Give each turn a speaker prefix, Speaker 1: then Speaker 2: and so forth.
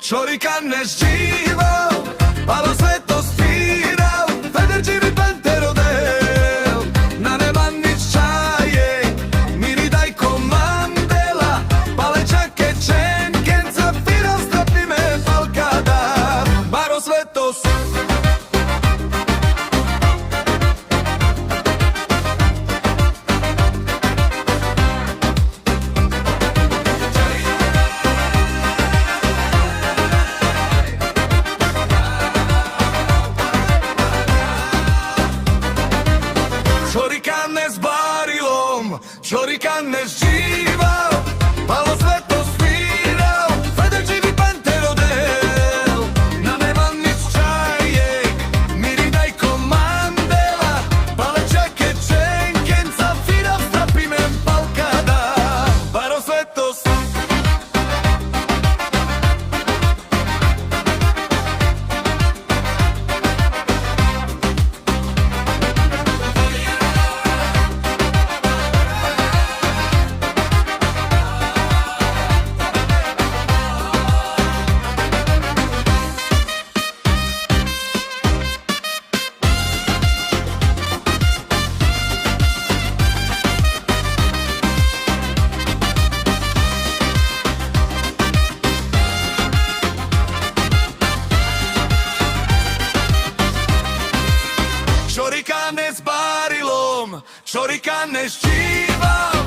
Speaker 1: Cioricane scivo, palo svetto sfida, Federci ripente rodeo, nane manni čaje, miri daj komandela, pale čake čenken, zafira strapi me falkada, baro svetto Cioricane s barilom, cioricane scivo, palo svetto sfida, Federci ripente rodeo, nane manni čaje, miri daj komandela, pale čake čenken, zafira strapi me falkada, baro svetto Cioricane s barilom, cioricane scivo.